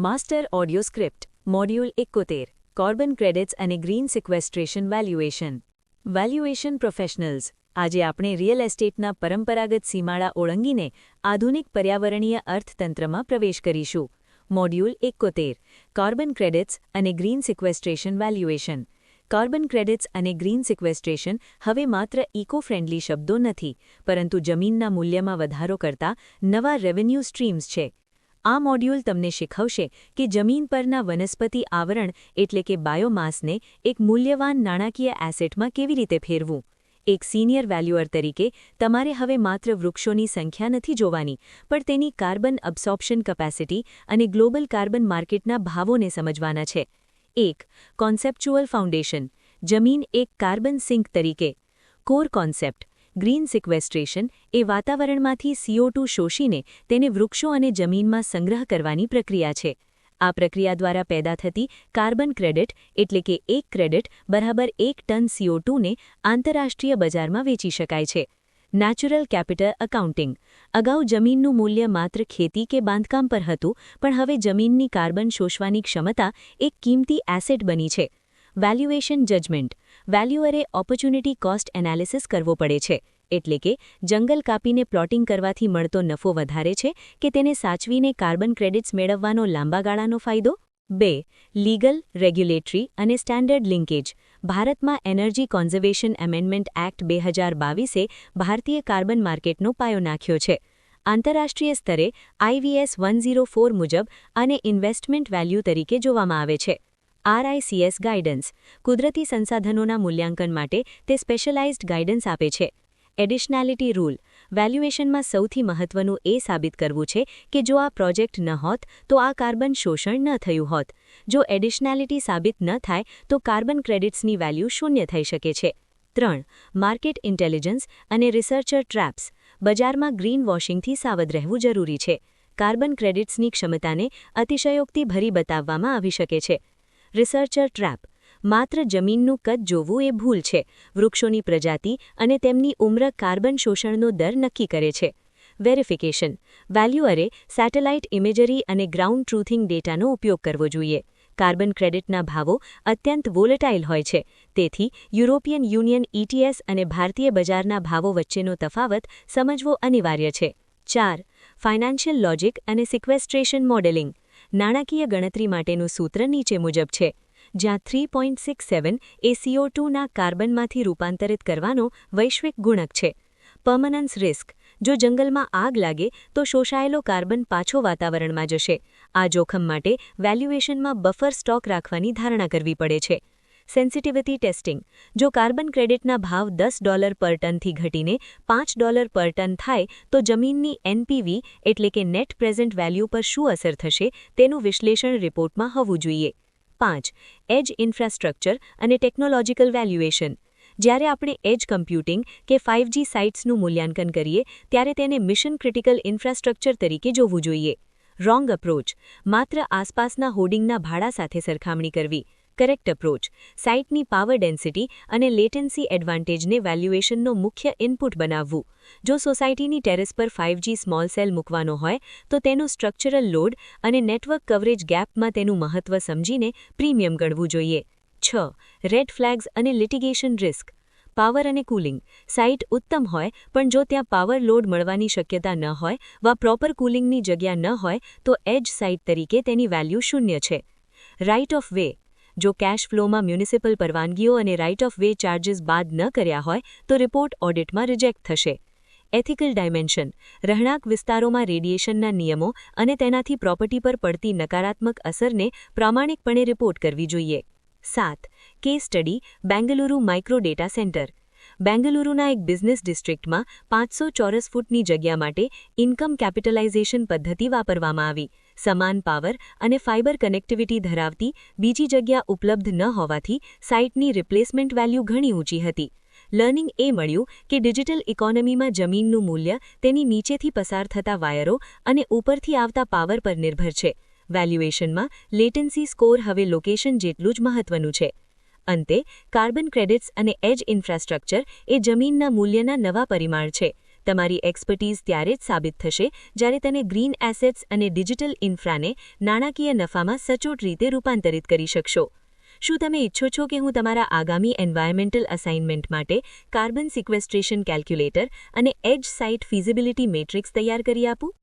Master audio script module 71 carbon credits અને green સિક્વેસ્ટ્રેશન valuation professionals આજે આપણે રિયલ એસ્ટેટના પરંપરાગત સીમાડા ઓળંગીને આધુનિક પર્યાવરણીય અર્થતંત્રમાં પ્રવેશ કરીશું. મોડ્યુલ 71 કાર્બન ક્રેડિટ્સ અને ગ્રીન સિક્વેસ્ટ્રેશન વેલ્યુએશન. કાર્બન ક્રેડિટ્સ અને ગ્રીન સિક્વેસ્ટ્રેશન હવે માત્ર ઇકો ફ્રેન્ડલી શબ્દો નથી, પરંતુ જમીનના મૂલ્યમાં વધારો કરતા નવા રેવન્યુ સ્ટ્રીમ્સ છે. આ મોડ્યુલ તમને શીખવશે કે જમીન પરના વનસ્પતિ આવરણ એટલે કે બાયોમાસને એક મૂલ્યવાન નાણાકીય એસેટમાં કેવી રીતે ફેરવું. એક સિનિયર વેલ્યુઅર તરીકે તમારે હવે માત્ર વૃક્ષોની સંખ્યા નથી જોવાની, પણ તેની કાર્બન અબ્સોર્પ્શન કેપેસિટી અને ગ્લોબલ કાર્બન માર્કેટના ભાવોને સમજવાના છે. 1. Conceptual foundation. જમીન એક કાર્બન સિંક તરીકે. Core concept. ગ્રીન સિક્વેસ્ટ્રેશન એ વાતાવરણમાંથી CO2 શોષીને તેને વૃક્ષો અને જમીનમાં સંગ્રહ કરવાની પ્રક્રિયા છે. આ પ્રક્રિયા દ્વારા પેદા થતી કાર્બન ક્રેડિટ એટલે કે એક ક્રેડિટ બરાબર 1 ટન CO2ને આંતરરાષ્ટ્રીય બજારમાં વેચી શકાય છે. Natural capital accounting. અગાઉ જમીનનું મૂલ્ય માત્ર ખેતી કે બાંધકામ પર હતું, પણ હવે જમીનની કાર્બન શોષવાની ક્ષમતા એક કિંમતી એસેટ બની છે. Valuation judgment. વેલ્યુઅરે ઓપોર્ચ્યુનિટી કોસ્ટ એનાલિસિસ કરવો પડે છે, એટલે કે જંગલ કાપીને પ્લોટિંગ કરવાથી મળતો નફો વધારે છે કે તેને સાચવીને કાર્બન ક્રેડિટ્સ મેળવવાનો લાંબા ગાળાનો ફાયદો. 2. લીગલ, રેગ્યુલેટરી અને સ્ટેન્ડર્ડ લિંકેજ. ભારતમાં એનર્જી કોન્ઝર્વેશન એમેન્ડમેન્ટ એક્ટ 2022એ ભારતીય કાર્બન માર્કેટનો પાયો નાખ્યો છે. આંતરરાષ્ટ્રીય સ્તરે IVS 104 મુજબ આને ઇન્વેસ્ટમેન્ટ વેલ્યુ તરીકે જોવામાં આવે છે. RICS guidance. કુદરતી સંસાધનોના મૂલ્યાંકન માટે તે સ્પેશિયલાઇઝ્ડ ગાઇડન્સ આપે છે. એડિશનાલિટી રૂલ. વેલ્યુએશનમાં સૌથી મહત્વનું એ સાબિત કરવું છે કે જો આ પ્રોજેક્ટ ન હોત તો આ કાર્બન શોષણ ન થયું હોત. જો એડિશનાલિટી સાબિત ન થાય તો કાર્બન ક્રેડિટ્સની વેલ્યુ શૂન્ય થઈ શકે છે. 3. માર્કેટ ઇન્ટેલિજન્સ અને રિસર્ચર ટ્રેપ્સ. બજારમાં ગ્રીન વોશિંગથી સાવધ રહેવું જરૂરી છે. કાર્બન ક્રેડિટ્સની ક્ષમતાને અતિશયોક્તિભરી બતાવવામાં આવી શકે છે. Researcher trap. માત્ર જમીનનું કદ જોવું એ ભૂલ છે. વૃક્ષોની પ્રજાતિ અને તેમની ઉંમર કાર્બન શોષણનો દર નક્કી કરે છે. વેરિફિકેશન. વેલ્યુઅરે સેટેલાઇટ ઇમેજરી અને ગ્રાઉન્ડ ટ્રુથિંગ ડેટાનો ઉપયોગ કરવો જોઈએ. કાર્બન ક્રેડિટના ભાવો અત્યંત વોલેટાઇલ હોય છે, તેથી યુરોપિયન યુનિયન ETS અને ભારતીય બજારના ભાવો વચ્ચેનો તફાવત સમજવો અનિવાર્ય છે. 4. ફાઇનાન્શિયલ લોજિક અને સિક્વેસ્ટ્રેશન મોડેલિંગ. નાણાકીય ગણતરી માટેનું સૂત્ર નીચે મુજબ છે, જ્યાં 3.67 એ CO2ના કાર્બનમાંથી રૂપાંતરિત કરવાનો વૈશ્વિક ગુણક છે. પર્મનન્સ રિસ્ક. જો જંગલમાં આગ લાગે તો શોષાયેલો કાર્બન પાછો વાતાવરણમાં જશે. આ જોખમ માટે વેલ્યુએશનમાં બફર સ્ટોક રાખવાની ધારણા કરવી પડે છે. Sensitivity testing. જો કાર્બન ક્રેડિટના ભાવ $10 પર ટનથી ઘટીને $5 પર ટન થાય તો જમીનની NPV એટલે કે નેટ પ્રેઝન્ટ વેલ્યુ પર શું અસર થશે તેનું વિશ્લેષણ રિપોર્ટમાં હોવું જોઈએ. 5. એજ ઇન્ફ્રાસ્ટ્રક્ચર અને ટેકનોલોજીકલ વેલ્યુએશન. જ્યારે આપણે એજ કમ્પ્યુટિંગ કે 5G સાઇટ્સનું મૂલ્યાંકન કરીએ ત્યારે તેને મિશન ક્રિટિકલ ઇન્ફ્રાસ્ટ્રક્ચર તરીકે જોવું જોઈએ. Wrong approach. માત્ર આસપાસના હોર્ડિંગના ભાડા સાથે સરખામણી કરવી. Correct approach. સાઇટની પાવર ડેન્સિટી અને લેટન્સી એડવાન્ટેજને વેલ્યુએશનનો મુખ્ય ઇનપુટ બનાવવું. જો સોસાયટીની ટેરેસ પર 5G સ્મોલ સેલ મૂકવાનો હોય તો તેનું સ્ટ્રક્ચરલ લોડ અને નેટવર્ક કવરેજ ગેપમાં તેનું મહત્વ સમજીને પ્રીમિયમ ગણવું જોઈએ. 6. રેડ ફ્લેગ્સ અને લિટિગેશન રિસ્ક. પાવર અને કુલિંગ. સાઇટ ઉત્તમ હોય પણ જો ત્યાં પાવર લોડ મળવાની શક્યતા ન હોય વા પ્રોપર કુલિંગની જગ્યા ન હોય તો એજ સાઇટ તરીકે તેની વેલ્યુ શૂન્ય છે. Right of way. જો કેશ ફ્લોમાં મ્યુનિસિપલ પરવાનગીઓ અને રાઇટ ઓફ વે ચાર્જીસ બાદ ન કર્યા હોય તો રિપોર્ટ ઓડિટમાં રિજેક્ટ થશે. Ethical dimension. રહેણાંક વિસ્તારોમાં રેડિયેશનના નિયમો અને તેનાથી પ્રોપર્ટી પર પડતી નકારાત્મક અસરને પ્રામાણિકપણે રિપોર્ટ કરવી જોઈએ. 7. Case study Bengaluru micro data centre. બેંગલુરુના એક બિઝનેસ ડિસ્ટ્રિક્ટમાં 500 ચોરસ ફૂટની જગ્યા માટે ઇન્કમ કેપિટલાઇઝેશન પદ્ધતિ વાપરવામાં આવી. સમાન પાવર અને ફાઇબર કનેક્ટિવિટી ધરાવતી બીજી જગ્યા ઉપલબ્ધ ન હોવાથી સાઇટની રિપ્લેસમેન્ટ વેલ્યુ ઘણી ઊંચી હતી. લર્નિંગ એ મળ્યું કે ડિજિટલ ઇકોનોમીમાં જમીનનું મૂલ્ય તેની નીચેથી પસાર થતા વાયરો અને ઉપરથી આવતા પાવર પર નિર્ભર છે. વેલ્યુએશનમાં લેટન્સી સ્કોર હવે લોકેશન જેટલું જ મહત્વનું છે. અંતે કાર્બન ક્રેડિટ્સ અને એજ ઇન્ફ્રાસ્ટ્રક્ચર એ જમીનના મૂલ્યના નવા પરિમાણ છે. તમારી એક્સપર્ટીઝ ત્યારે જ સાબિત થશે જ્યારે તેને ગ્રીન એસેટ્સ અને ડિજિટલ ઇન્ફ્રાને નાણાકીય નફામાં સચોટ રીતે રૂપાંતરિત કરી શકશો. શું તમે ઈચ્છો છો કે હું તમારા આગામી એન્વાયરમેન્ટલ અસાઇનમેન્ટ માટે કાર્બન સિક્વેસ્ટ્રેશન કેલ્ક્યુલેટર અને એજ સાઇટ ફિઝિબિલિટી મેટ્રિક્સ તૈયાર કરી આપું?